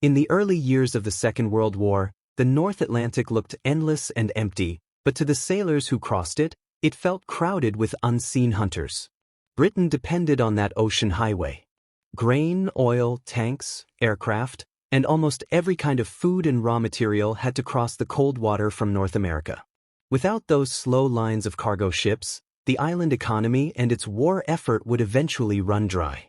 In the early years of the Second World War, the North Atlantic looked endless and empty, but to the sailors who crossed it, it felt crowded with unseen hunters. Britain depended on that ocean highway. Grain, oil, tanks, aircraft, and almost every kind of food and raw material had to cross the cold water from North America. Without those slow lines of cargo ships, the island economy and its war effort would eventually run dry.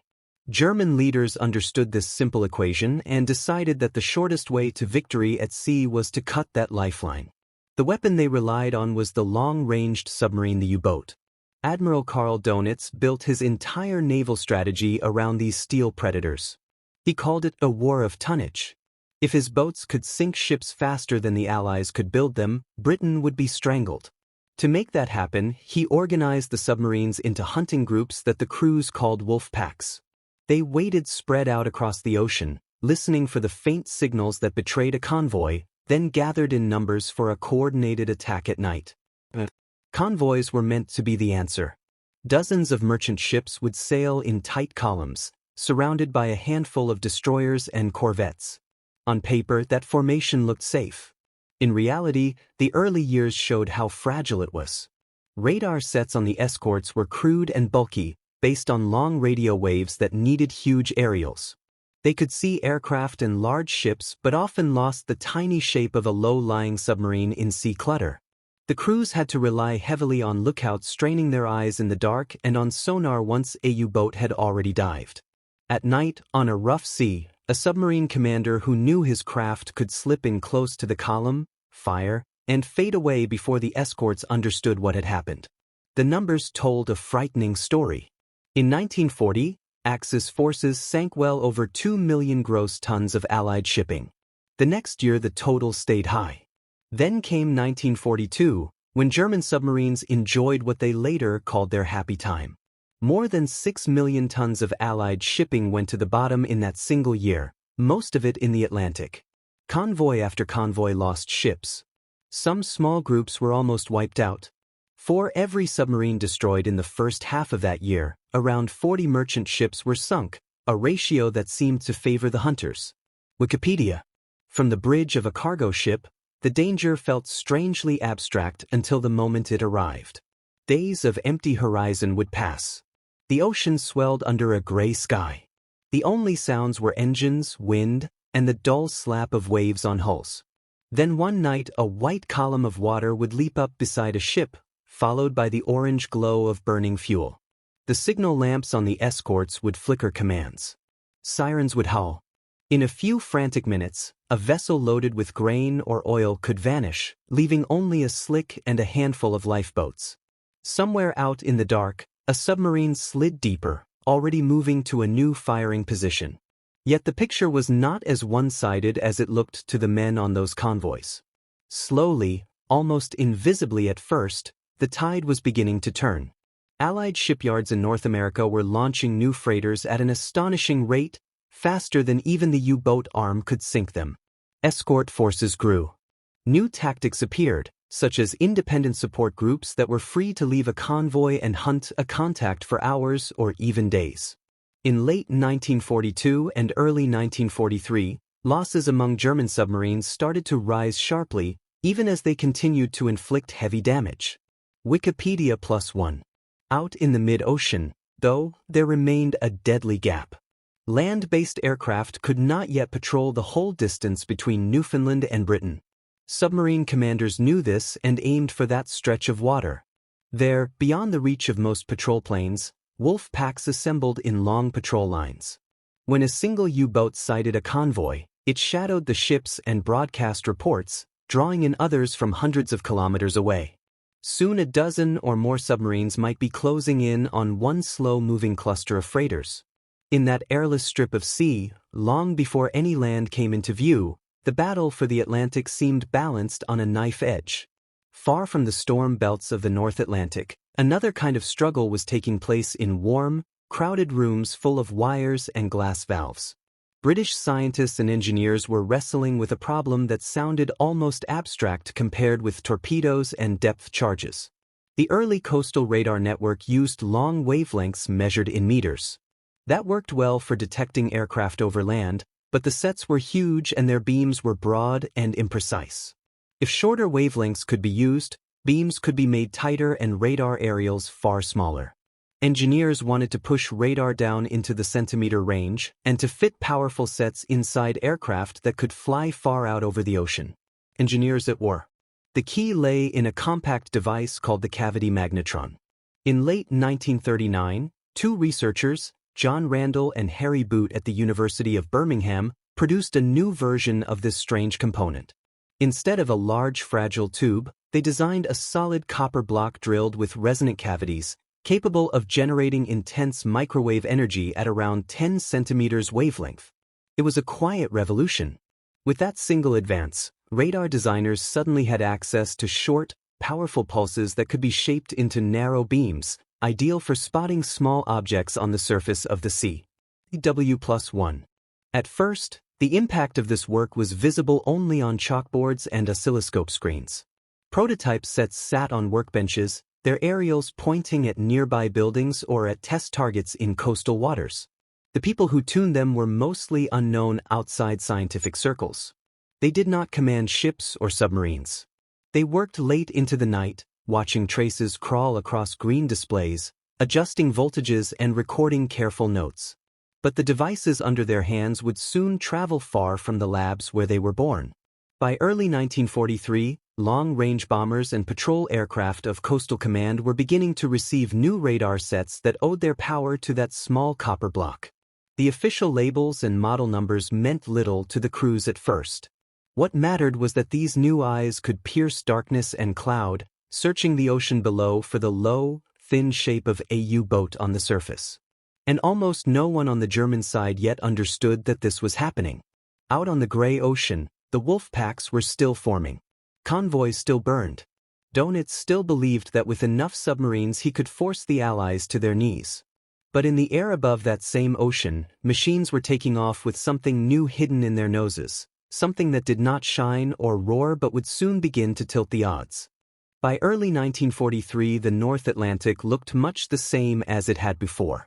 German leaders understood this simple equation and decided that the shortest way to victory at sea was to cut that lifeline. The weapon they relied on was the long-ranged submarine, the U-boat. Admiral Karl Donitz built his entire naval strategy around these steel predators. He called it a war of tonnage. If his boats could sink ships faster than the Allies could build them, Britain would be strangled. To make that happen, he organized the submarines into hunting groups that the crews called wolf packs. They waited spread out across the ocean, listening for the faint signals that betrayed a convoy, then gathered in numbers for a coordinated attack at night. Convoys were meant to be the answer. Dozens of merchant ships would sail in tight columns, surrounded by a handful of destroyers and corvettes. On paper, that formation looked safe. In reality, the early years showed how fragile it was. Radar sets on the escorts were crude and bulky, based on long radio waves that needed huge aerials. They could see aircraft and large ships but often lost the tiny shape of a low-lying submarine in sea clutter. The crews had to rely heavily on lookouts straining their eyes in the dark and on sonar once a U-boat had already dived. At night, on a rough sea, a submarine commander who knew his craft could slip in close to the column, fire, and fade away before the escorts understood what had happened. The numbers told a frightening story. In 1940, Axis forces sank well over 2 million gross tons of Allied shipping. The next year the total stayed high. Then came 1942, when German submarines enjoyed what they later called their happy time. More than 6 million tons of Allied shipping went to the bottom in that single year, most of it in the Atlantic. Convoy after convoy lost ships. Some small groups were almost wiped out. For every submarine destroyed in the first half of that year, around 40 merchant ships were sunk, a ratio that seemed to favor the hunters. Wikipedia. From the bridge of a cargo ship, the danger felt strangely abstract until the moment it arrived. Days of empty horizon would pass. The ocean swelled under a gray sky. The only sounds were engines, wind, and the dull slap of waves on hulls. Then one night a white column of water would leap up beside a ship, followed by the orange glow of burning fuel. The signal lamps on the escorts would flicker commands. Sirens would howl. In a few frantic minutes, a vessel loaded with grain or oil could vanish, leaving only a slick and a handful of lifeboats. Somewhere out in the dark, a submarine slid deeper, already moving to a new firing position. Yet the picture was not as one-sided as it looked to the men on those convoys. Slowly, almost invisibly at first, the tide was beginning to turn. Allied shipyards in North America were launching new freighters at an astonishing rate, faster than even the U-boat arm could sink them. Escort forces grew. New tactics appeared, such as independent support groups that were free to leave a convoy and hunt a contact for hours or even days. In late 1942 and early 1943, losses among German submarines started to rise sharply, even as they continued to inflict heavy damage. Wikipedia +1. Out in the mid-ocean, though, there remained a deadly gap. Land-based aircraft could not yet patrol the whole distance between Newfoundland and Britain. Submarine commanders knew this and aimed for that stretch of water. There, beyond the reach of most patrol planes, wolf packs assembled in long patrol lines. When a single U-boat sighted a convoy, it shadowed the ships and broadcast reports, drawing in others from hundreds of kilometers away. Soon a dozen or more submarines might be closing in on one slow-moving cluster of freighters. In that airless strip of sea, long before any land came into view, the battle for the Atlantic seemed balanced on a knife edge. Far from the storm belts of the North Atlantic, another kind of struggle was taking place in warm, crowded rooms full of wires and glass valves. British scientists and engineers were wrestling with a problem that sounded almost abstract compared with torpedoes and depth charges. The early coastal radar network used long wavelengths measured in meters. That worked well for detecting aircraft over land, but the sets were huge and their beams were broad and imprecise. If shorter wavelengths could be used, beams could be made tighter and radar areals far smaller. Engineers wanted to push radar down into the centimeter range and to fit powerful sets inside aircraft that could fly far out over the ocean. Engineers at war. The key lay in a compact device called the cavity magnetron. In late 1939, two researchers, John Randall and Harry Boot at the University of Birmingham, produced a new version of this strange component. Instead of a large fragile tube, they designed a solid copper block drilled with resonant cavities, capable of generating intense microwave energy at around 10 centimeters wavelength. It was a quiet revolution. With that single advance, radar designers suddenly had access to short, powerful pulses that could be shaped into narrow beams, ideal for spotting small objects on the surface of the sea. W+1. At first, the impact of this work was visible only on chalkboards and oscilloscope screens. Prototype sets sat on workbenches, their aerials pointing at nearby buildings or at test targets in coastal waters. The people who tuned them were mostly unknown outside scientific circles. They did not command ships or submarines. They worked late into the night, watching traces crawl across green displays, adjusting voltages and recording careful notes. But the devices under their hands would soon travel far from the labs where they were born. By early 1943, long-range bombers and patrol aircraft of Coastal Command were beginning to receive new radar sets that owed their power to that small copper block. The official labels and model numbers meant little to the crews at first. What mattered was that these new eyes could pierce darkness and cloud, searching the ocean below for the low, thin shape of a U-boat on the surface. And almost no one on the German side yet understood that this was happening. Out on the gray ocean, the wolf packs were still forming. Convoys still burned. Dönitz still believed that with enough submarines he could force the Allies to their knees. But in the air above that same ocean, machines were taking off with something new hidden in their noses, something that did not shine or roar but would soon begin to tilt the odds. By early 1943, the North Atlantic looked much the same as it had before.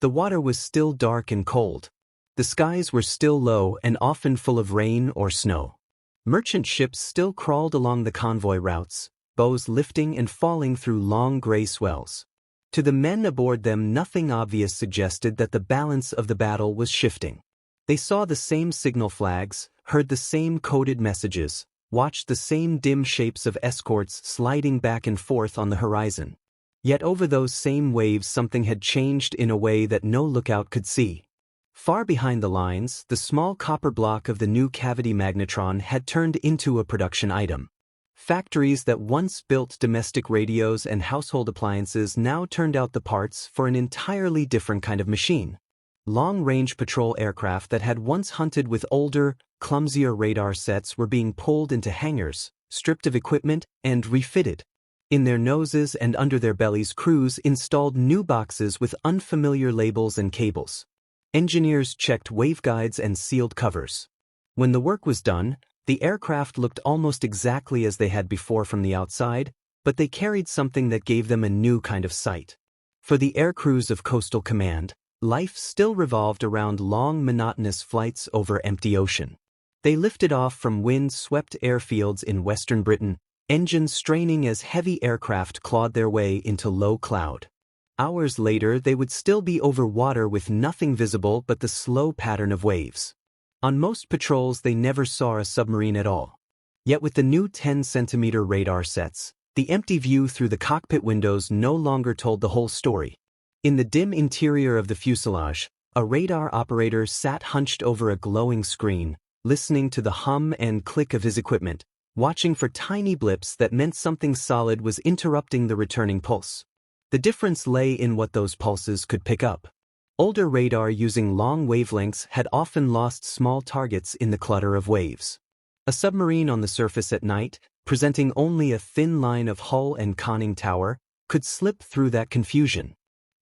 The water was still dark and cold. The skies were still low and often full of rain or snow. Merchant ships still crawled along the convoy routes, bows lifting and falling through long gray swells. To the men aboard them, nothing obvious suggested that the balance of the battle was shifting. They saw the same signal flags, heard the same coded messages, watched the same dim shapes of escorts sliding back and forth on the horizon. Yet over those same waves something had changed in a way that no lookout could see. Far behind the lines, the small copper block of the new cavity magnetron had turned into a production item. Factories that once built domestic radios and household appliances now turned out the parts for an entirely different kind of machine. Long-range patrol aircraft that had once hunted with older, clumsier radar sets were being pulled into hangars, stripped of equipment, and refitted. In their noses and under their bellies, crews installed new boxes with unfamiliar labels and cables. Engineers checked waveguides and sealed covers. When the work was done, the aircraft looked almost exactly as they had before from the outside, but they carried something that gave them a new kind of sight. For the air crews of Coastal Command, life still revolved around long, monotonous flights over empty ocean. They lifted off from wind-swept airfields in western Britain, engines straining as heavy aircraft clawed their way into low cloud. Hours later, they would still be over water with nothing visible but the slow pattern of waves. On most patrols, they never saw a submarine at all. Yet with the new 10-centimeter radar sets, the empty view through the cockpit windows no longer told the whole story. In the dim interior of the fuselage, a radar operator sat hunched over a glowing screen, listening to the hum and click of his equipment, watching for tiny blips that meant something solid was interrupting the returning pulse. The difference lay in what those pulses could pick up. Older radar using long wavelengths had often lost small targets in the clutter of waves. A submarine on the surface at night, presenting only a thin line of hull and conning tower, could slip through that confusion.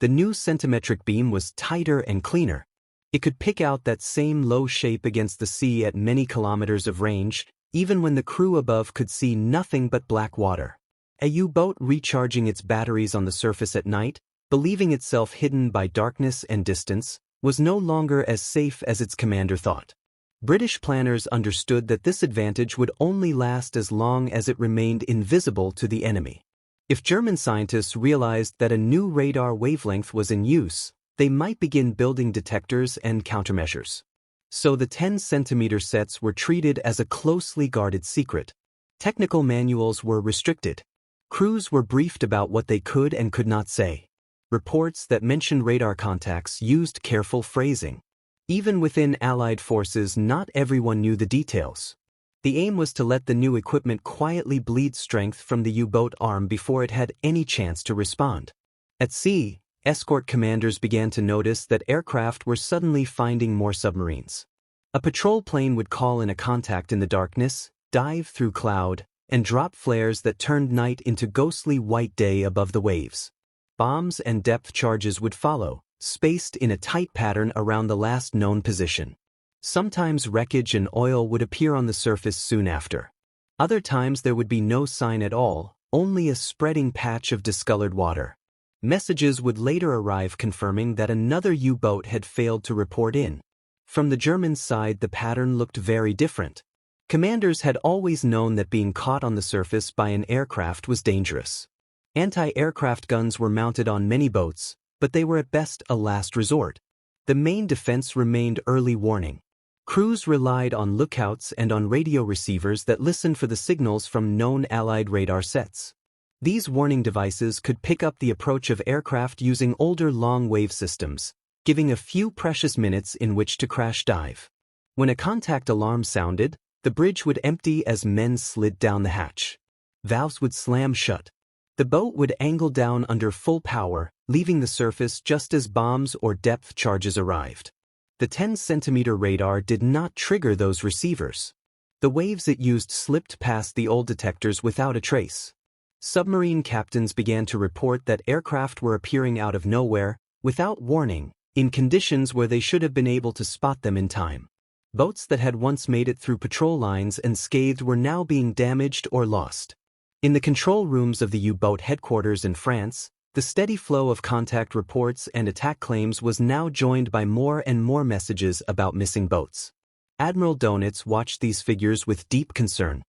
The new centimetric beam was tighter and cleaner. It could pick out that same low shape against the sea at many kilometers of range, even when the crew above could see nothing but black water. A U-boat recharging its batteries on the surface at night, believing itself hidden by darkness and distance, was no longer as safe as its commander thought. British planners understood that this advantage would only last as long as it remained invisible to the enemy. If German scientists realized that a new radar wavelength was in use, they might begin building detectors and countermeasures. So the 10-centimeter sets were treated as a closely guarded secret. Technical manuals were restricted. Crews were briefed about what they could and could not say. Reports that mentioned radar contacts used careful phrasing. Even within Allied forces, not everyone knew the details. The aim was to let the new equipment quietly bleed strength from the U-boat arm before it had any chance to respond. At sea, escort commanders began to notice that aircraft were suddenly finding more submarines. A patrol plane would call in a contact in the darkness, dive through cloud, and drop flares that turned night into ghostly white day above the waves. Bombs and depth charges would follow, spaced in a tight pattern around the last known position. Sometimes wreckage and oil would appear on the surface soon after. Other times there would be no sign at all, only a spreading patch of discolored water. Messages would later arrive confirming that another U-boat had failed to report in. From the German side, the pattern looked very different. Commanders had always known that being caught on the surface by an aircraft was dangerous. Anti-aircraft guns were mounted on many boats, but they were at best a last resort. The main defense remained early warning. Crews relied on lookouts and on radio receivers that listened for the signals from known Allied radar sets. These warning devices could pick up the approach of aircraft using older long-wave systems, giving a few precious minutes in which to crash dive. When a contact alarm sounded, the bridge would empty as men slid down the hatch. Valves would slam shut. The boat would angle down under full power, leaving the surface just as bombs or depth charges arrived. The 10-centimeter radar did not trigger those receivers. The waves it used slipped past the old detectors without a trace. Submarine captains began to report that aircraft were appearing out of nowhere, without warning, in conditions where they should have been able to spot them in time. Boats that had once made it through patrol lines unscathed were now being damaged or lost. In the control rooms of the U-boat headquarters in France, the steady flow of contact reports and attack claims was now joined by more and more messages about missing boats. Admiral Dönitz watched these figures with deep concern.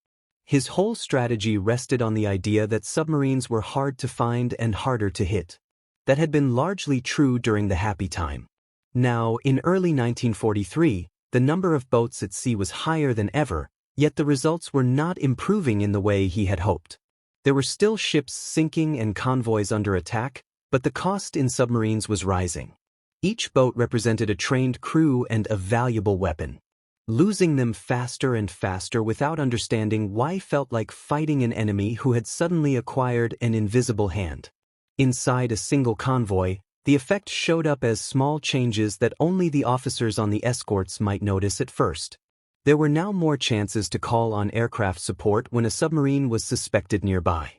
His whole strategy rested on the idea that submarines were hard to find and harder to hit. That had been largely true during the happy time. Now, in early 1943, the number of boats at sea was higher than ever, yet the results were not improving in the way he had hoped. There were still ships sinking and convoys under attack, but the cost in submarines was rising. Each boat represented a trained crew and a valuable weapon. Losing them faster and faster without understanding why felt like fighting an enemy who had suddenly acquired an invisible hand. Inside a single convoy, the effect showed up as small changes that only the officers on the escorts might notice at first. There were now more chances to call on aircraft support when a submarine was suspected nearby.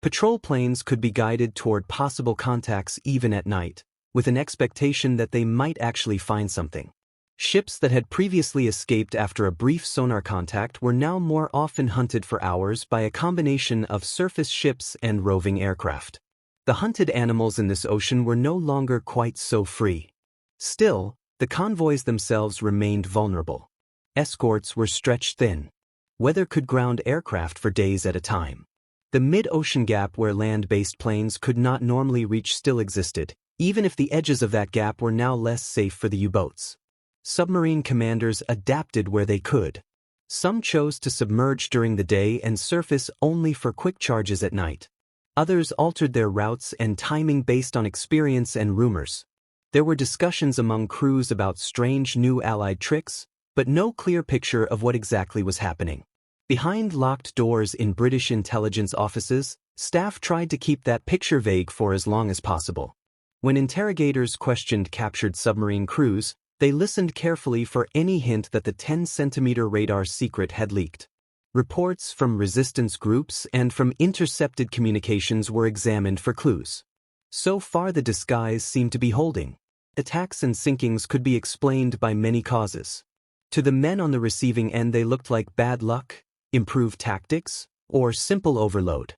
Patrol planes could be guided toward possible contacts even at night, with an expectation that they might actually find something. Ships that had previously escaped after a brief sonar contact were now more often hunted for hours by a combination of surface ships and roving aircraft. The hunted animals in this ocean were no longer quite so free. Still, the convoys themselves remained vulnerable. Escorts were stretched thin. Weather could ground aircraft for days at a time. The mid-ocean gap where land-based planes could not normally reach still existed, even if the edges of that gap were now less safe for the U-boats. Submarine commanders adapted where they could. Some chose to submerge during the day and surface only for quick charges at night. Others altered their routes and timing based on experience and rumors. There were discussions among crews about strange new Allied tricks, but no clear picture of what exactly was happening. Behind locked doors in British intelligence offices, staff tried to keep that picture vague for as long as possible. When interrogators questioned captured submarine crews, they listened carefully for any hint that the 10-centimeter radar secret had leaked. Reports from resistance groups and from intercepted communications were examined for clues. So far the disguise seemed to be holding. Attacks and sinkings could be explained by many causes. To the men on the receiving end they looked like bad luck, improved tactics, or simple overload.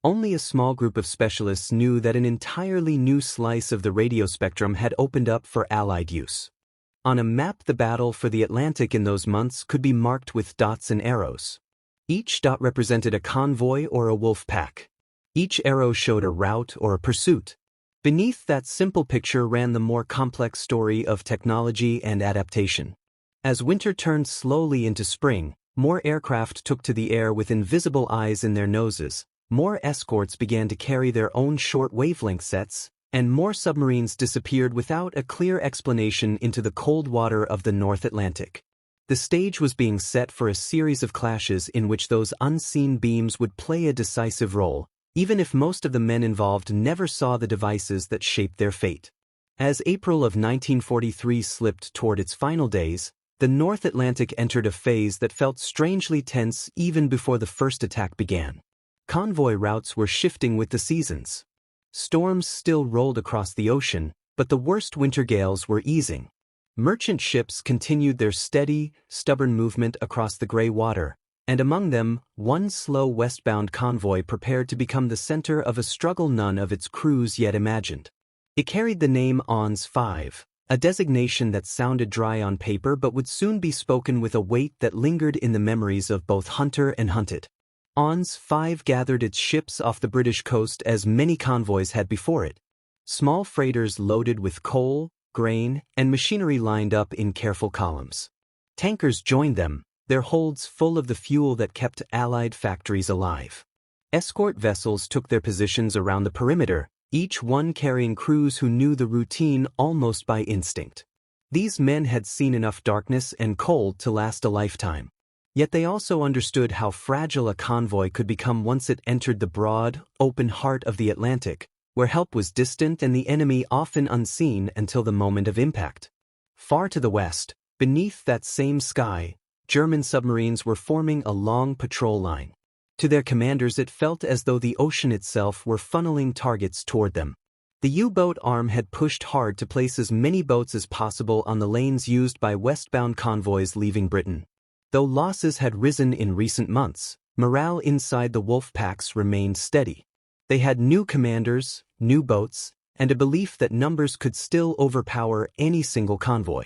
Only a small group of specialists knew that an entirely new slice of the radio spectrum had opened up for Allied use. On a map, the battle for the Atlantic in those months could be marked with dots and arrows. Each dot represented a convoy or a wolf pack. Each arrow showed a route or a pursuit. Beneath that simple picture ran the more complex story of technology and adaptation. As winter turned slowly into spring, more aircraft took to the air with invisible eyes in their noses, more escorts began to carry their own short wavelength sets, and more submarines disappeared without a clear explanation into the cold water of the North Atlantic. The stage was being set for a series of clashes in which those unseen beams would play a decisive role, even if most of the men involved never saw the devices that shaped their fate. As April of 1943 slipped toward its final days, the North Atlantic entered a phase that felt strangely tense even before the first attack began. Convoy routes were shifting with the seasons. Storms still rolled across the ocean, but the worst winter gales were easing. Merchant ships continued their steady, stubborn movement across the gray water, and among them, one slow westbound convoy prepared to become the center of a struggle none of its crews yet imagined. It carried the name Ons 5, a designation that sounded dry on paper but would soon be spoken with a weight that lingered in the memories of both hunter and hunted. Ons 5 gathered its ships off the British coast as many convoys had before it. Small freighters loaded with coal, grain, and machinery lined up in careful columns. Tankers joined them, their holds full of the fuel that kept Allied factories alive. Escort vessels took their positions around the perimeter, each one carrying crews who knew the routine almost by instinct. These men had seen enough darkness and cold to last a lifetime. Yet they also understood how fragile a convoy could become once it entered the broad, open heart of the Atlantic, where help was distant and the enemy often unseen until the moment of impact. Far to the west, beneath that same sky, German submarines were forming a long patrol line. To their commanders it felt as though the ocean itself were funneling targets toward them. The U-boat arm had pushed hard to place as many boats as possible on the lanes used by westbound convoys leaving Britain. Though losses had risen in recent months, morale inside the wolf packs remained steady. They had new commanders, new boats, and a belief that numbers could still overpower any single convoy.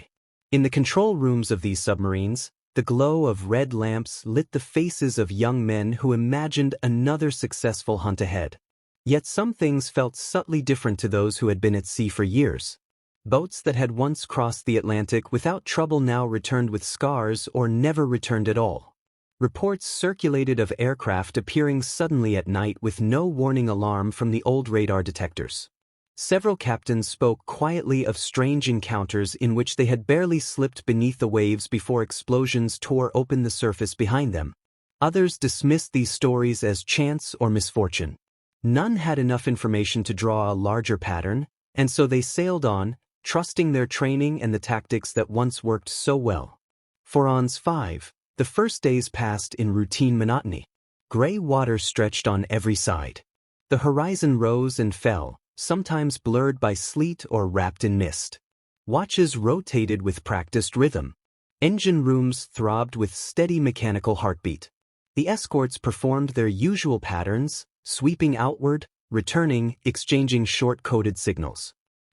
In the control rooms of these submarines, the glow of red lamps lit the faces of young men who imagined another successful hunt ahead. Yet some things felt subtly different to those who had been at sea for years. Boats that had once crossed the Atlantic without trouble now returned with scars or never returned at all. Reports circulated of aircraft appearing suddenly at night with no warning alarm from the old radar detectors. Several captains spoke quietly of strange encounters in which they had barely slipped beneath the waves before explosions tore open the surface behind them. Others dismissed these stories as chance or misfortune. None had enough information to draw a larger pattern, and so they sailed on, trusting their training and the tactics that once worked so well. For Ons 5, the first days passed in routine monotony. Gray water stretched on every side. The horizon rose and fell, sometimes blurred by sleet or wrapped in mist. Watches rotated with practiced rhythm. Engine rooms throbbed with steady mechanical heartbeat. The escorts performed their usual patterns, sweeping outward, returning, exchanging short-coded signals.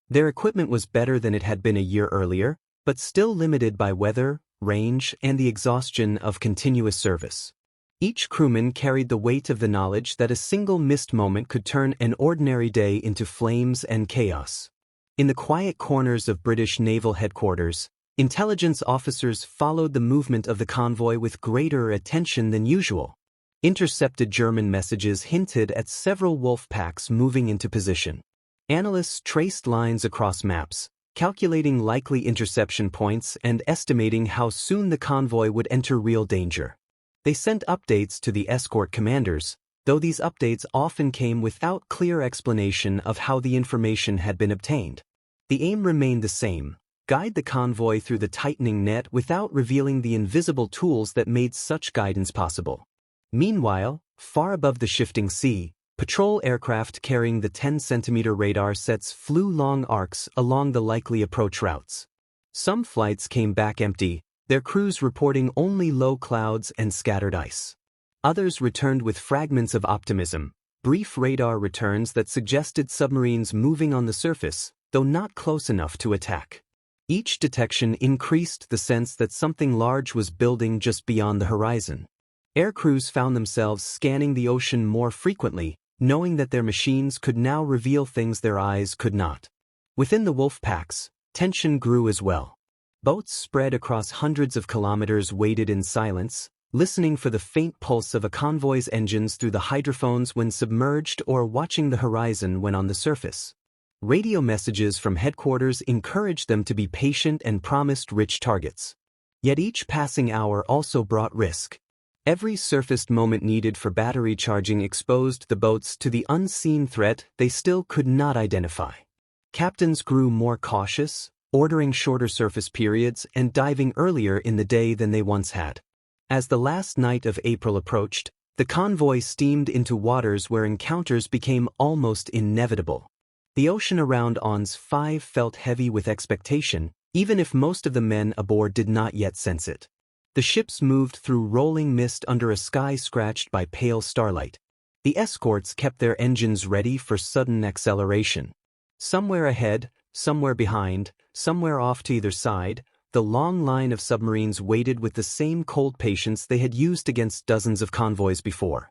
Their equipment was better than it had been a year earlier, but still limited by weather, range, and the exhaustion of continuous service. Each crewman carried the weight of the knowledge that a single missed moment could turn an ordinary day into flames and chaos. In the quiet corners of British naval headquarters, intelligence officers followed the movement of the convoy with greater attention than usual. Intercepted German messages hinted at several wolf packs moving into position. Analysts traced lines across maps, calculating likely interception points and estimating how soon the convoy would enter real danger. They sent updates to the escort commanders, though these updates often came without clear explanation of how the information had been obtained. The aim remained the same: guide the convoy through the tightening net without revealing the invisible tools that made such guidance possible. Meanwhile, far above the shifting sea, patrol aircraft carrying the 10-centimeter radar sets flew long arcs along the likely approach routes. Some flights came back empty, their crews reporting only low clouds and scattered ice. Others returned with fragments of optimism, brief radar returns that suggested submarines moving on the surface, though not close enough to attack. Each detection increased the sense that something large was building just beyond the horizon. Air crews found themselves scanning the ocean more frequently, knowing that their machines could now reveal things their eyes could not. Within the wolf packs, tension grew as well. Boats spread across hundreds of kilometers waited in silence, listening for the faint pulse of a convoy's engines through the hydrophones when submerged or watching the horizon when on the surface. Radio messages from headquarters encouraged them to be patient and promised rich targets. Yet each passing hour also brought risk. Every surfaced moment needed for battery charging exposed the boats to the unseen threat they still could not identify. Captains grew more cautious, ordering shorter surface periods and diving earlier in the day than they once had. As the last night of April approached, the convoy steamed into waters where encounters became almost inevitable. The ocean around ONS 5 felt heavy with expectation, even if most of the men aboard did not yet sense it. The ships moved through rolling mist under a sky scratched by pale starlight. The escorts kept their engines ready for sudden acceleration. Somewhere ahead, somewhere behind, somewhere off to either side, the long line of submarines waited with the same cold patience they had used against dozens of convoys before.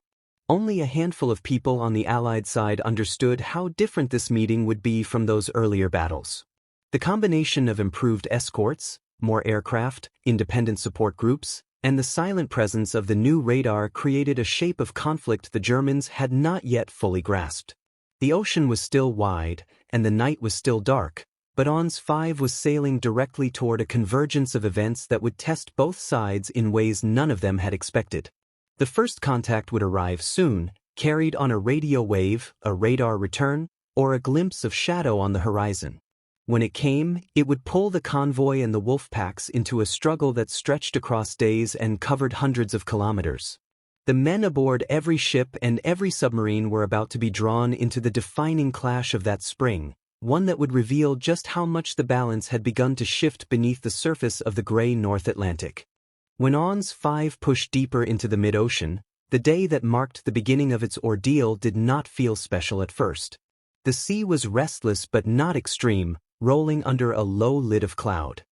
Only a handful of people on the Allied side understood how different this meeting would be from those earlier battles. The combination of improved escorts, more aircraft, independent support groups, and the silent presence of the new radar created a shape of conflict the Germans had not yet fully grasped. The ocean was still wide, and the night was still dark, but ONS 5 was sailing directly toward a convergence of events that would test both sides in ways none of them had expected. The first contact would arrive soon, carried on a radio wave, a radar return, or a glimpse of shadow on the horizon. When it came, it would pull the convoy and the wolf packs into a struggle that stretched across days and covered hundreds of kilometers. The men aboard every ship and every submarine were about to be drawn into the defining clash of that spring, one that would reveal just how much the balance had begun to shift beneath the surface of the gray North Atlantic. When ONS 5 pushed deeper into the mid-ocean, the day that marked the beginning of its ordeal did not feel special at first. The sea was restless but not extreme, rolling under a low lid of cloud.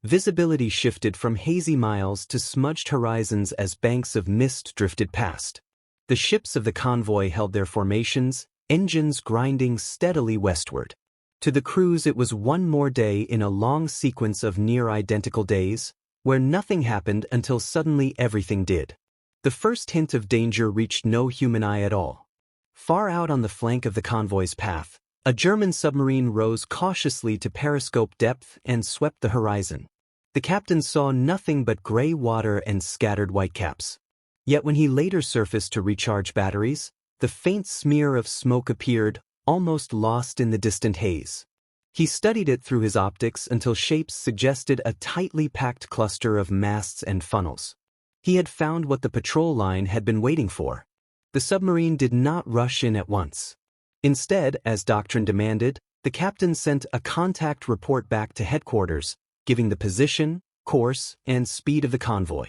Visibility shifted from hazy miles to smudged horizons as banks of mist drifted past. The ships of the convoy held their formations, engines grinding steadily westward. To the crews it was one more day in a long sequence of near-identical days, where nothing happened until suddenly everything did. The first hint of danger reached no human eye at all. Far out on the flank of the convoy's path, a German submarine rose cautiously to periscope depth and swept the horizon. The captain saw nothing but gray water and scattered whitecaps. Yet when he later surfaced to recharge batteries, the faint smear of smoke appeared, almost lost in the distant haze. He studied it through his optics until shapes suggested a tightly packed cluster of masts and funnels. He had found what the patrol line had been waiting for. The submarine did not rush in at once. Instead, as doctrine demanded, the captain sent a contact report back to headquarters, giving the position, course, and speed of the convoy.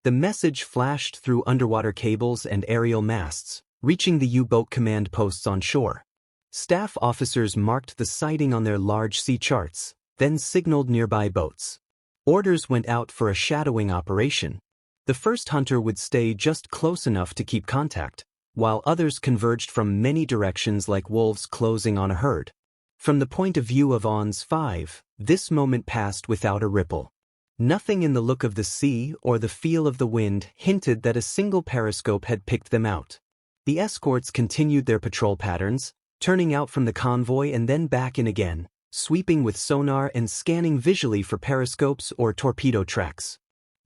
The message flashed through underwater cables and aerial masts, reaching the U-boat command posts on shore. Staff officers marked the sighting on their large sea charts, then signaled nearby boats. Orders went out for a shadowing operation. The first hunter would stay just close enough to keep contact, while others converged from many directions like wolves closing on a herd. From the point of view of ONS 5, this moment passed without a ripple. Nothing in the look of the sea or the feel of the wind hinted that a single periscope had picked them out. The escorts continued their patrol patterns, turning out from the convoy and then back in again, sweeping with sonar and scanning visually for periscopes or torpedo tracks.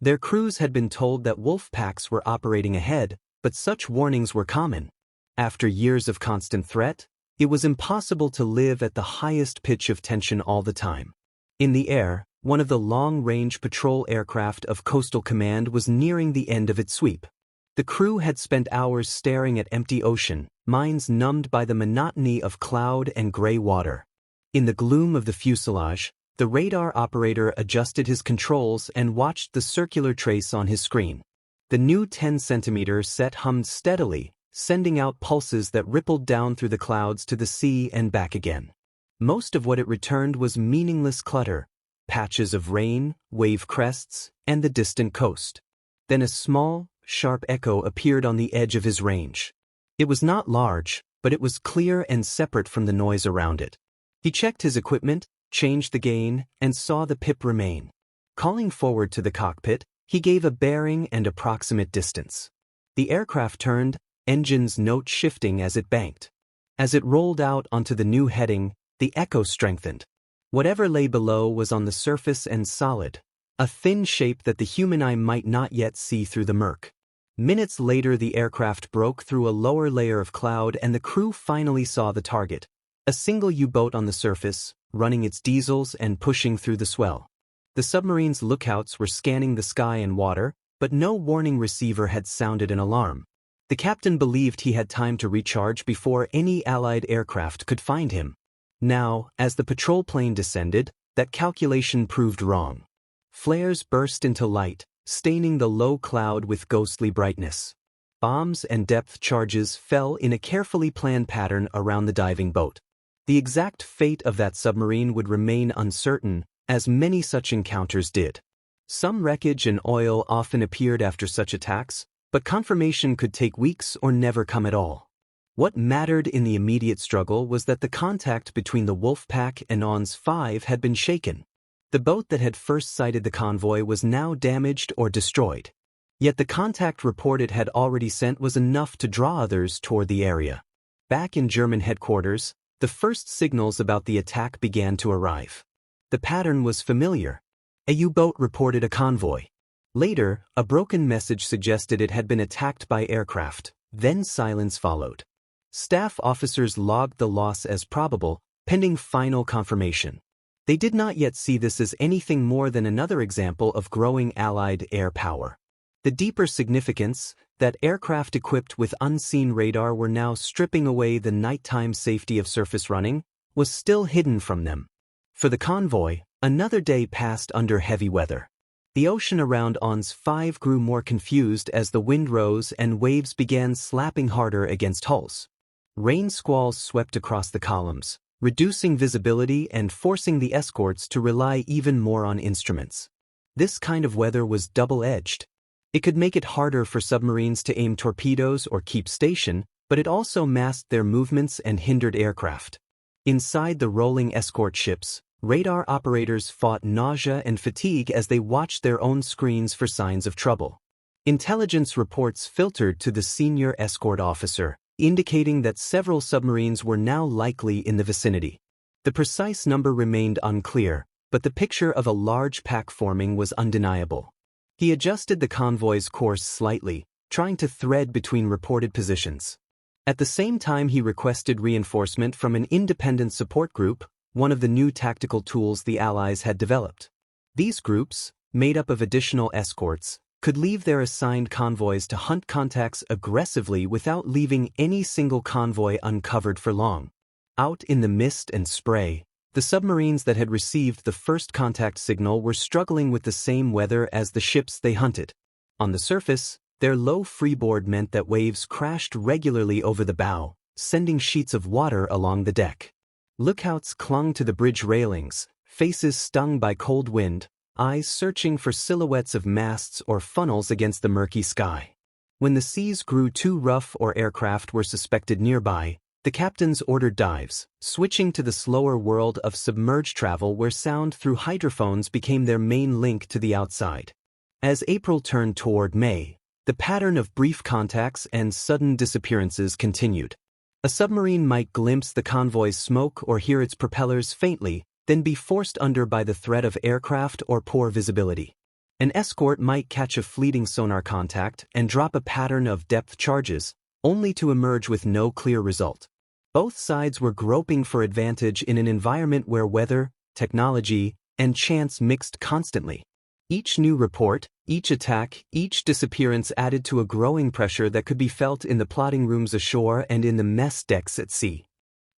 Their crews had been told that wolf packs were operating ahead, but such warnings were common. After years of constant threat, it was impossible to live at the highest pitch of tension all the time. In the air, one of the long-range patrol aircraft of Coastal Command was nearing the end of its sweep. The crew had spent hours staring at empty ocean, minds numbed by the monotony of cloud and gray water. In the gloom of the fuselage, the radar operator adjusted his controls and watched the circular trace on his screen. The new 10-centimeter set hummed steadily, sending out pulses that rippled down through the clouds to the sea and back again. Most of what it returned was meaningless clutter, patches of rain, wave crests, and the distant coast. Then a small, sharp echo appeared on the edge of his range. It was not large, but it was clear and separate from the noise around it. He checked his equipment, changed the gain, and saw the pip remain. Calling forward to the cockpit, he gave a bearing and approximate distance. The aircraft turned, engines note shifting as it banked. As it rolled out onto the new heading, the echo strengthened. Whatever lay below was on the surface and solid, a thin shape that the human eye might not yet see through the murk. Minutes later, the aircraft broke through a lower layer of cloud and the crew finally saw the target. A single U-boat on the surface, running its diesels and pushing through the swell. The submarine's lookouts were scanning the sky and water, but no warning receiver had sounded an alarm. The captain believed he had time to recharge before any Allied aircraft could find him. Now, as the patrol plane descended, that calculation proved wrong. Flares burst into light, staining the low cloud with ghostly brightness. Bombs and depth charges fell in a carefully planned pattern around the diving boat. The exact fate of that submarine would remain uncertain, as many such encounters did. Some wreckage and oil often appeared after such attacks, but confirmation could take weeks or never come at all. What mattered in the immediate struggle was that the contact between the Wolfpack and ONS 5 had been shaken. The boat that had first sighted the convoy was now damaged or destroyed. Yet the contact report it had already sent was enough to draw others toward the area. Back in German headquarters, the first signals about the attack began to arrive. The pattern was familiar. A U-boat reported a convoy. Later, a broken message suggested it had been attacked by aircraft. Then silence followed. Staff officers logged the loss as probable, pending final confirmation. They did not yet see this as anything more than another example of growing Allied air power. The deeper significance, that aircraft equipped with unseen radar were now stripping away the nighttime safety of surface running, was still hidden from them. For the convoy, another day passed under heavy weather. The ocean around ONS 5 grew more confused as the wind rose and waves began slapping harder against hulls. Rain squalls swept across the columns, reducing visibility and forcing the escorts to rely even more on instruments. This kind of weather was double-edged. It could make it harder for submarines to aim torpedoes or keep station, but it also masked their movements and hindered aircraft. Inside the rolling escort ships, radar operators fought nausea and fatigue as they watched their own screens for signs of trouble. Intelligence reports filtered to the senior escort officer, indicating that several submarines were now likely in the vicinity. The precise number remained unclear, but the picture of a large pack forming was undeniable. He adjusted the convoy's course slightly, trying to thread between reported positions. At the same time, he requested reinforcement from an independent support group, one of the new tactical tools the Allies had developed. These groups, made up of additional escorts, could leave their assigned convoys to hunt contacts aggressively without leaving any single convoy uncovered for long. Out in the mist and spray, the submarines that had received the first contact signal were struggling with the same weather as the ships they hunted. On the surface, their low freeboard meant that waves crashed regularly over the bow, sending sheets of water along the deck. Lookouts clung to the bridge railings, faces stung by cold wind, eyes searching for silhouettes of masts or funnels against the murky sky. When the seas grew too rough or aircraft were suspected nearby, the captains ordered dives, switching to the slower world of submerged travel where sound through hydrophones became their main link to the outside. As April turned toward May, the pattern of brief contacts and sudden disappearances continued. A submarine might glimpse the convoy's smoke or hear its propellers faintly, then be forced under by the threat of aircraft or poor visibility. An escort might catch a fleeting sonar contact and drop a pattern of depth charges, only to emerge with no clear result. Both sides were groping for advantage in an environment where weather, technology, and chance mixed constantly. Each new report, each attack, each disappearance added to a growing pressure that could be felt in the plotting rooms ashore and in the mess decks at sea.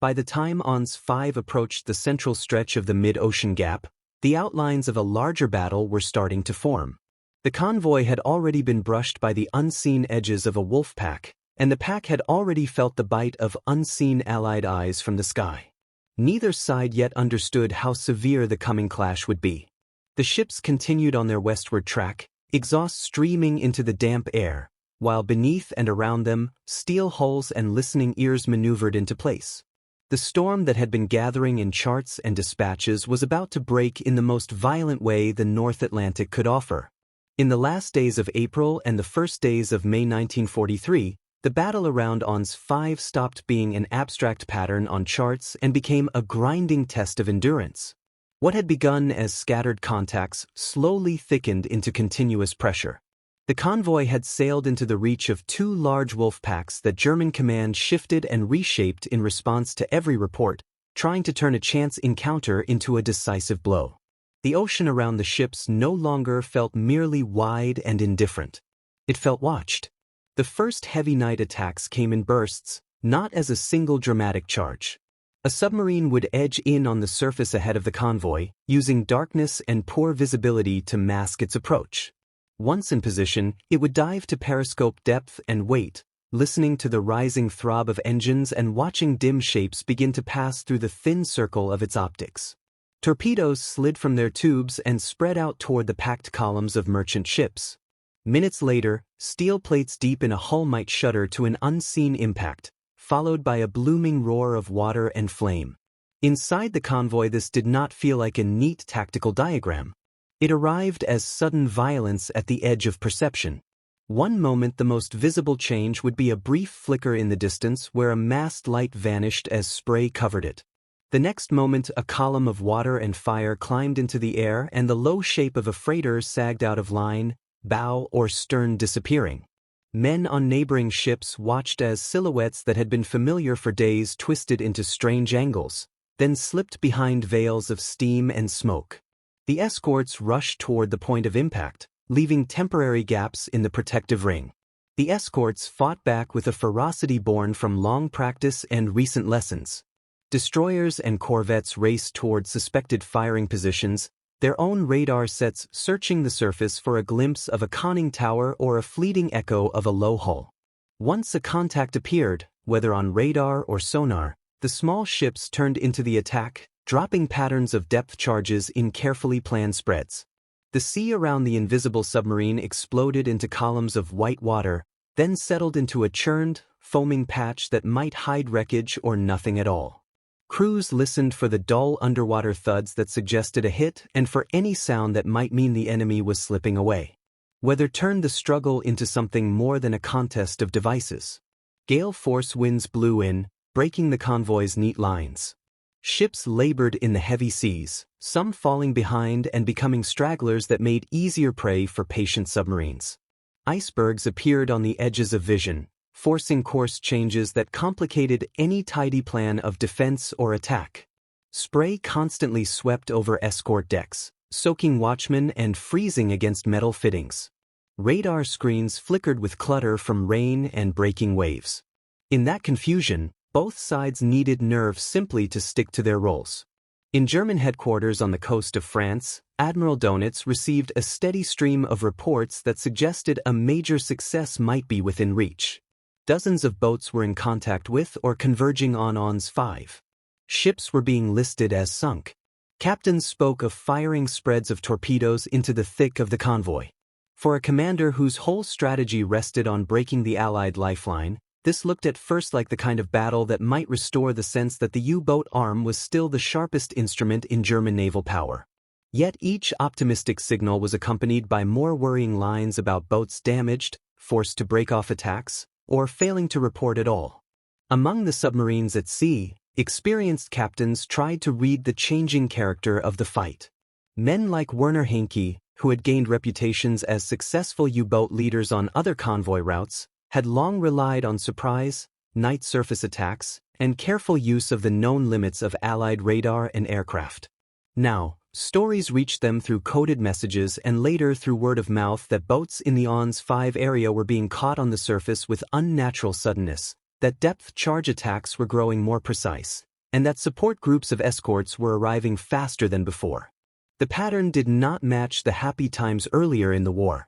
By the time ONS 5 approached the central stretch of the mid-ocean gap, the outlines of a larger battle were starting to form. The convoy had already been brushed by the unseen edges of a wolf pack, and the pack had already felt the bite of unseen Allied eyes from the sky. Neither side yet understood how severe the coming clash would be. The ships continued on their westward track, exhaust streaming into the damp air, while beneath and around them, steel hulls and listening ears maneuvered into place. The storm that had been gathering in charts and dispatches was about to break in the most violent way the North Atlantic could offer. In the last days of April and the first days of May 1943, the battle around ONS 5 stopped being an abstract pattern on charts and became a grinding test of endurance. What had begun as scattered contacts slowly thickened into continuous pressure. The convoy had sailed into the reach of two large wolf packs that German command shifted and reshaped in response to every report, trying to turn a chance encounter into a decisive blow. The ocean around the ships no longer felt merely wide and indifferent. It felt watched. The first heavy night attacks came in bursts, not as a single dramatic charge. A submarine would edge in on the surface ahead of the convoy, using darkness and poor visibility to mask its approach. Once in position, it would dive to periscope depth and wait, listening to the rising throb of engines and watching dim shapes begin to pass through the thin circle of its optics. Torpedoes slid from their tubes and spread out toward the packed columns of merchant ships. Minutes later, steel plates deep in a hull might shudder to an unseen impact, followed by a blooming roar of water and flame. Inside the convoy, this did not feel like a neat tactical diagram. It arrived as sudden violence at the edge of perception. One moment the most visible change would be a brief flicker in the distance where a mast light vanished as spray covered it. The next moment a column of water and fire climbed into the air and the low shape of a freighter sagged out of line, bow or stern disappearing. Men on neighboring ships watched as silhouettes that had been familiar for days twisted into strange angles, then slipped behind veils of steam and smoke. The escorts rushed toward the point of impact, leaving temporary gaps in the protective ring. The escorts fought back with a ferocity born from long practice and recent lessons. Destroyers and corvettes raced toward suspected firing positions, their own radar sets searching the surface for a glimpse of a conning tower or a fleeting echo of a low hull. Once a contact appeared, whether on radar or sonar, the small ships turned into the attack, dropping patterns of depth charges in carefully planned spreads. The sea around the invisible submarine exploded into columns of white water, then settled into a churned, foaming patch that might hide wreckage or nothing at all. Crews listened for the dull underwater thuds that suggested a hit and for any sound that might mean the enemy was slipping away. Weather turned the struggle into something more than a contest of devices. Gale force winds blew in, breaking the convoy's neat lines. Ships labored in the heavy seas, some falling behind and becoming stragglers that made easier prey for patient submarines. Icebergs appeared on the edges of vision, forcing course changes that complicated any tidy plan of defense or attack. Spray constantly swept over escort decks, soaking watchmen and freezing against metal fittings. Radar screens flickered with clutter from rain and breaking waves. In that confusion, both sides needed nerve simply to stick to their roles. In German headquarters on the coast of France, Admiral Dönitz received a steady stream of reports that suggested a major success might be within reach. Dozens of boats were in contact with or converging on ONS 5. Ships were being listed as sunk. Captains spoke of firing spreads of torpedoes into the thick of the convoy. For a commander whose whole strategy rested on breaking the Allied lifeline, this looked at first like the kind of battle that might restore the sense that the U-boat arm was still the sharpest instrument in German naval power. Yet each optimistic signal was accompanied by more worrying lines about boats damaged, forced to break off attacks, or failing to report at all. Among the submarines at sea, experienced captains tried to read the changing character of the fight. Men like Werner Heinke, who had gained reputations as successful U-boat leaders on other convoy routes, had long relied on surprise, night surface attacks, and careful use of the known limits of Allied radar and aircraft. Now, stories reached them through coded messages and later through word of mouth that boats in the ONS 5 area were being caught on the surface with unnatural suddenness, that depth charge attacks were growing more precise, and that support groups of escorts were arriving faster than before. The pattern did not match the happy times earlier in the war.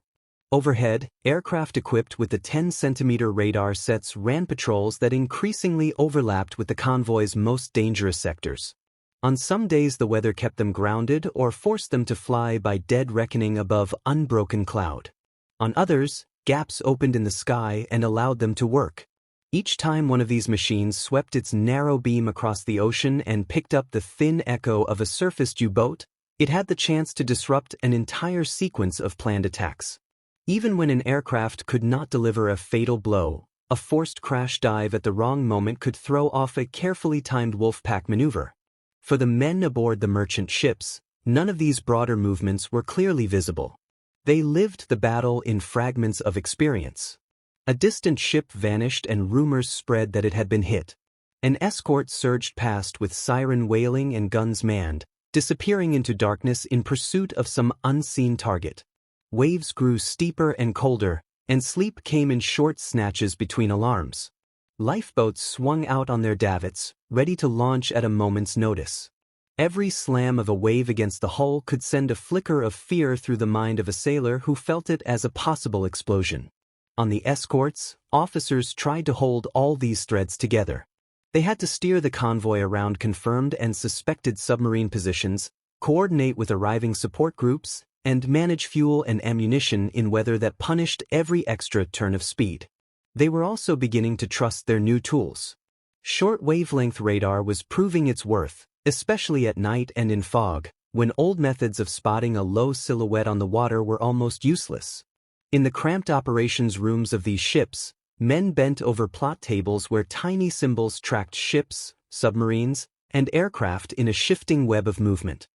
Overhead, aircraft equipped with the 10-centimeter radar sets ran patrols that increasingly overlapped with the convoy's most dangerous sectors. On some days the weather kept them grounded or forced them to fly by dead reckoning above unbroken cloud. On others, gaps opened in the sky and allowed them to work. Each time one of these machines swept its narrow beam across the ocean and picked up the thin echo of a surfaced U-boat, it had the chance to disrupt an entire sequence of planned attacks. Even when an aircraft could not deliver a fatal blow, a forced crash dive at the wrong moment could throw off a carefully timed wolf-pack maneuver. For the men aboard the merchant ships, none of these broader movements were clearly visible. They lived the battle in fragments of experience. A distant ship vanished and rumors spread that it had been hit. An escort surged past with siren wailing and guns manned, disappearing into darkness in pursuit of some unseen target. Waves grew steeper and colder, and sleep came in short snatches between alarms. Lifeboats swung out on their davits, ready to launch at a moment's notice. Every slam of a wave against the hull could send a flicker of fear through the mind of a sailor who felt it as a possible explosion. On the escorts, officers tried to hold all these threads together. They had to steer the convoy around confirmed and suspected submarine positions, coordinate with arriving support groups, and manage fuel and ammunition in weather that punished every extra turn of speed. They were also beginning to trust their new tools. Short-wavelength radar was proving its worth, especially at night and in fog, when old methods of spotting a low silhouette on the water were almost useless. In the cramped operations rooms of these ships, men bent over plot tables where tiny symbols tracked ships, submarines, and aircraft in a shifting web of movement.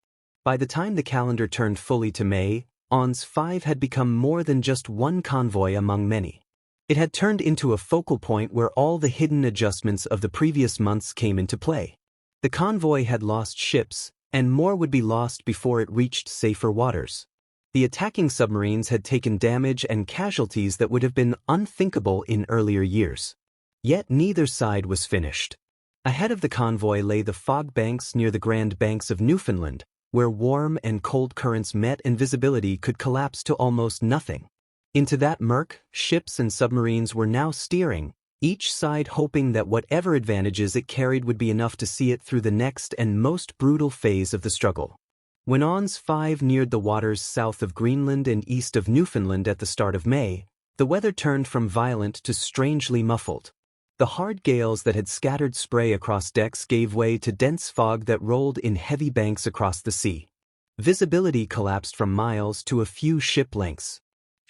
By the time the calendar turned fully to May, ONS 5 had become more than just one convoy among many. It had turned into a focal point where all the hidden adjustments of the previous months came into play. The convoy had lost ships, and more would be lost before it reached safer waters. The attacking submarines had taken damage and casualties that would have been unthinkable in earlier years. Yet neither side was finished. Ahead of the convoy lay the fog banks near the Grand Banks of Newfoundland, where warm and cold currents met and visibility could collapse to almost nothing. Into that murk, ships and submarines were now steering, each side hoping that whatever advantages it carried would be enough to see it through the next and most brutal phase of the struggle. When ONS 5 neared the waters south of Greenland and east of Newfoundland at the start of May, the weather turned from violent to strangely muffled. The hard gales that had scattered spray across decks gave way to dense fog that rolled in heavy banks across the sea. Visibility collapsed from miles to a few ship lengths.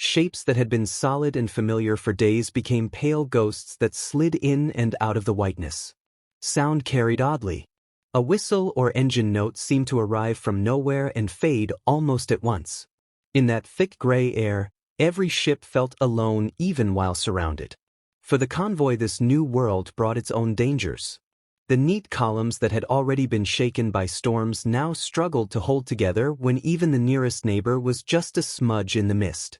Shapes that had been solid and familiar for days became pale ghosts that slid in and out of the whiteness. Sound carried oddly. A whistle or engine note seemed to arrive from nowhere and fade almost at once. In that thick gray air, every ship felt alone even while surrounded. For the convoy, this new world brought its own dangers. The neat columns that had already been shaken by storms now struggled to hold together when even the nearest neighbor was just a smudge in the mist.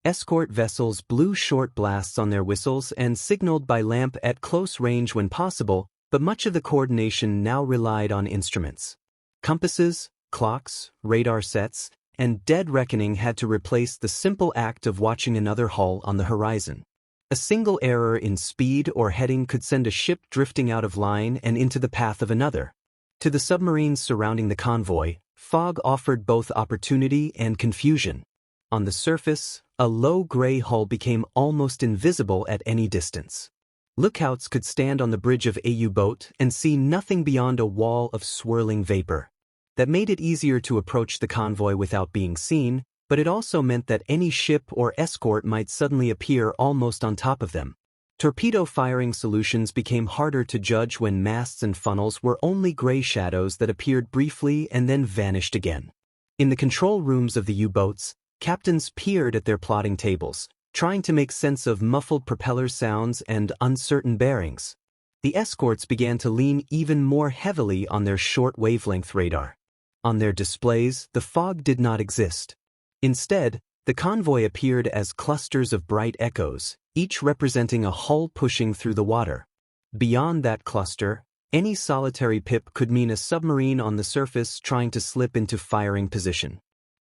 Escort vessels blew short blasts on their whistles and signaled by lamp at close range when possible, but much of the coordination now relied on instruments. Compasses, clocks, radar sets, and dead reckoning had to replace the simple act of watching another hull on the horizon. A single error in speed or heading could send a ship drifting out of line and into the path of another. To the submarines surrounding the convoy, fog offered both opportunity and confusion. On the surface, a low gray hull became almost invisible at any distance. Lookouts could stand on the bridge of a U-boat and see nothing beyond a wall of swirling vapor. That made it easier to approach the convoy without being seen, but it also meant that any ship or escort might suddenly appear almost on top of them. Torpedo-firing solutions became harder to judge when masts and funnels were only gray shadows that appeared briefly and then vanished again. In the control rooms of the U-boats, captains peered at their plotting tables, trying to make sense of muffled propeller sounds and uncertain bearings. The escorts began to lean even more heavily on their short-wavelength radar. On their displays, the fog did not exist. Instead, the convoy appeared as clusters of bright echoes, each representing a hull pushing through the water. Beyond that cluster, any solitary pip could mean a submarine on the surface trying to slip into firing position.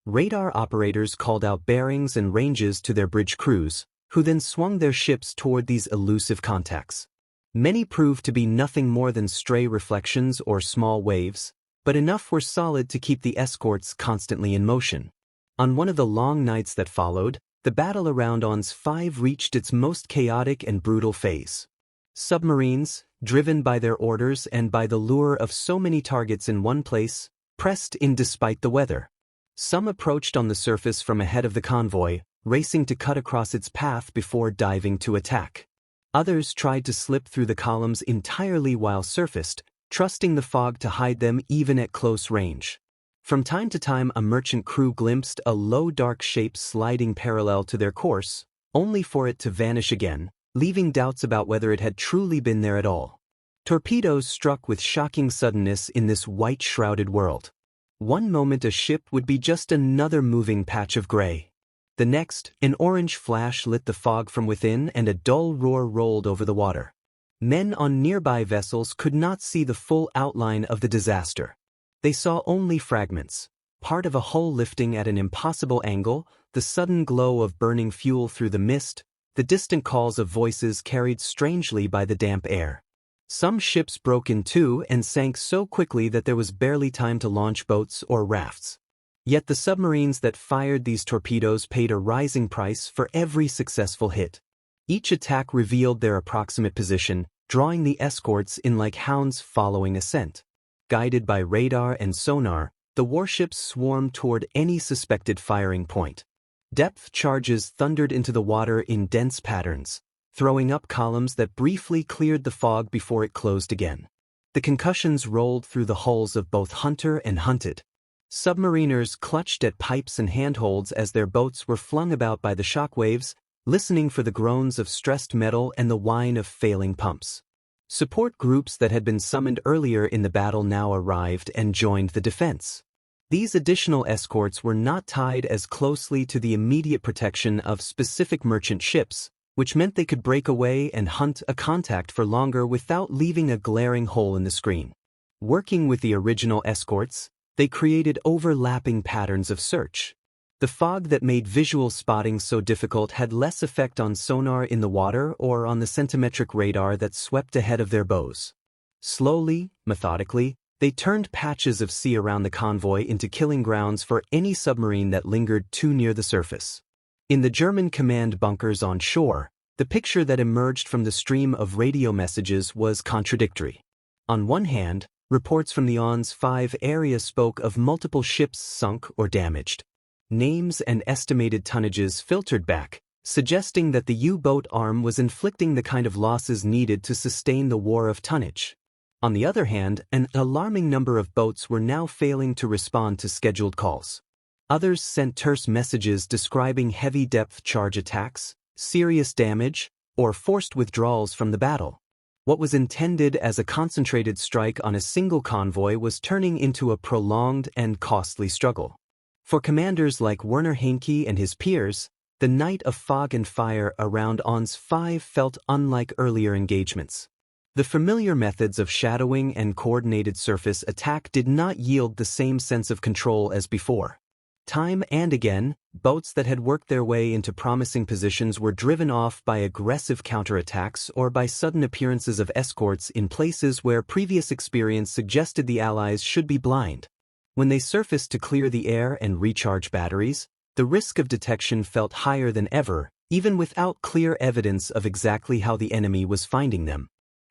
Radar operators called out bearings and ranges to their bridge crews, who then swung their ships toward these elusive contacts. Many proved to be nothing more than stray reflections or small waves, but enough were solid to keep the escorts constantly in motion. On one of the long nights that followed, the battle around Ons 5 reached its most chaotic and brutal phase. Submarines, driven by their orders and by the lure of so many targets in one place, pressed in despite the weather. Some approached on the surface from ahead of the convoy, racing to cut across its path before diving to attack. Others tried to slip through the columns entirely while surfaced, trusting the fog to hide them even at close range. From time to time a merchant crew glimpsed a low dark shape sliding parallel to their course, only for it to vanish again, leaving doubts about whether it had truly been there at all. Torpedoes struck with shocking suddenness in this white-shrouded world. One moment a ship would be just another moving patch of gray. The next, an orange flash lit the fog from within and a dull roar rolled over the water. Men on nearby vessels could not see the full outline of the disaster. They saw only fragments, part of a hull lifting at an impossible angle, the sudden glow of burning fuel through the mist, the distant calls of voices carried strangely by the damp air. Some ships broke in two and sank so quickly that there was barely time to launch boats or rafts. Yet the submarines that fired these torpedoes paid a rising price for every successful hit. Each attack revealed their approximate position, drawing the escorts in like hounds following a scent. Guided by radar and sonar, the warships swarmed toward any suspected firing point. Depth charges thundered into the water in dense patterns, throwing up columns that briefly cleared the fog before it closed again. The concussions rolled through the hulls of both hunter and hunted. Submariners clutched at pipes and handholds as their boats were flung about by the shockwaves, listening for the groans of stressed metal and the whine of failing pumps. Support groups that had been summoned earlier in the battle now arrived and joined the defense. These additional escorts were not tied as closely to the immediate protection of specific merchant ships, which meant they could break away and hunt a contact for longer without leaving a glaring hole in the screen. Working with the original escorts, they created overlapping patterns of search. The fog that made visual spotting so difficult had less effect on sonar in the water or on the centimetric radar that swept ahead of their bows. Slowly, methodically, they turned patches of sea around the convoy into killing grounds for any submarine that lingered too near the surface. In the German command bunkers on shore, the picture that emerged from the stream of radio messages was contradictory. On one hand, reports from the Ons 5 area spoke of multiple ships sunk or damaged. Names and estimated tonnages filtered back, suggesting that the U-boat arm was inflicting the kind of losses needed to sustain the war of tonnage. On the other hand, an alarming number of boats were now failing to respond to scheduled calls. Others sent terse messages describing heavy depth charge attacks, serious damage, or forced withdrawals from the battle. What was intended as a concentrated strike on a single convoy was turning into a prolonged and costly struggle. For commanders like Werner Heinke and his peers, the night of fog and fire around Ons 5 felt unlike earlier engagements. The familiar methods of shadowing and coordinated surface attack did not yield the same sense of control as before. Time and again, boats that had worked their way into promising positions were driven off by aggressive counterattacks or by sudden appearances of escorts in places where previous experience suggested the Allies should be blind. When they surfaced to clear the air and recharge batteries, the risk of detection felt higher than ever, even without clear evidence of exactly how the enemy was finding them.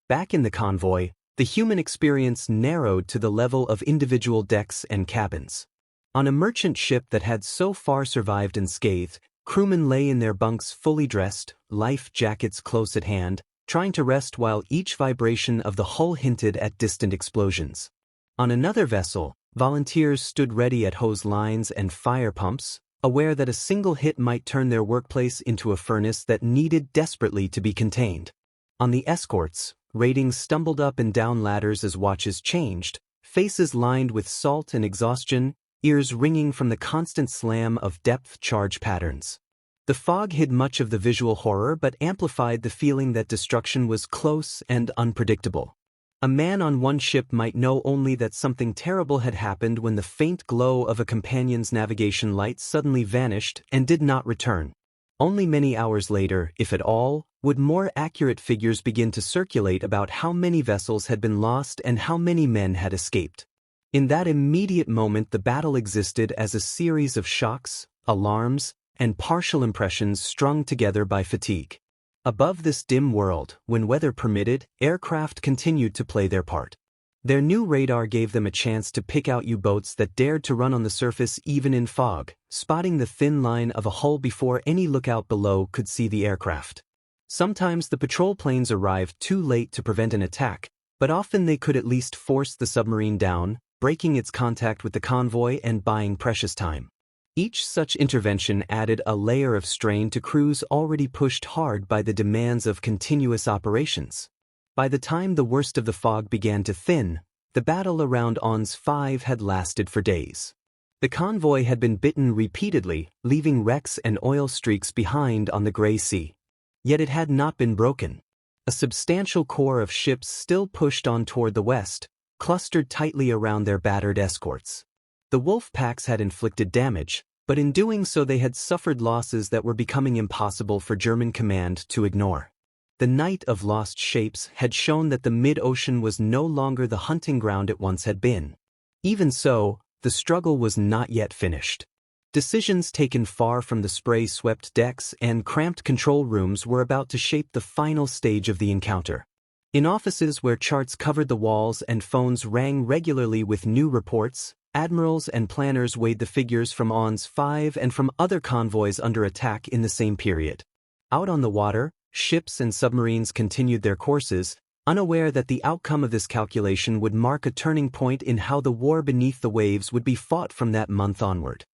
Back in the convoy, the human experience narrowed to the level of individual decks and cabins. On a merchant ship that had so far survived unscathed, crewmen lay in their bunks fully dressed, life jackets close at hand, trying to rest while each vibration of the hull hinted at distant explosions. On another vessel, volunteers stood ready at hose lines and fire pumps, aware that a single hit might turn their workplace into a furnace that needed desperately to be contained. On the escorts, ratings stumbled up and down ladders as watches changed, faces lined with salt and exhaustion, ears ringing from the constant slam of depth charge patterns. The fog hid much of the visual horror but amplified the feeling that destruction was close and unpredictable. A man on one ship might know only that something terrible had happened when the faint glow of a companion's navigation light suddenly vanished and did not return. Only many hours later, if at all, would more accurate figures begin to circulate about how many vessels had been lost and how many men had escaped. In that immediate moment, the battle existed as a series of shocks, alarms, and partial impressions strung together by fatigue. Above this dim world, when weather permitted, aircraft continued to play their part. Their new radar gave them a chance to pick out U-boats that dared to run on the surface even in fog, spotting the thin line of a hull before any lookout below could see the aircraft. Sometimes the patrol planes arrived too late to prevent an attack, but often they could at least force the submarine down, breaking its contact with the convoy and buying precious time. Each such intervention added a layer of strain to crews already pushed hard by the demands of continuous operations. By the time the worst of the fog began to thin, the battle around Ons 5 had lasted for days. The convoy had been bitten repeatedly, leaving wrecks and oil streaks behind on the Gray Sea. Yet it had not been broken. A substantial core of ships still pushed on toward the west, clustered tightly around their battered escorts. The wolf packs had inflicted damage, but in doing so they had suffered losses that were becoming impossible for German command to ignore. The Night of Lost Shapes had shown that the mid-ocean was no longer the hunting ground it once had been. Even so, the struggle was not yet finished. Decisions taken far from the spray-swept decks and cramped control rooms were about to shape the final stage of the encounter. In offices where charts covered the walls and phones rang regularly with new reports, admirals and planners weighed the figures from Ons 5 and from other convoys under attack in the same period. Out on the water, ships and submarines continued their courses, unaware that the outcome of this calculation would mark a turning point in how the war beneath the waves would be fought from that month onward.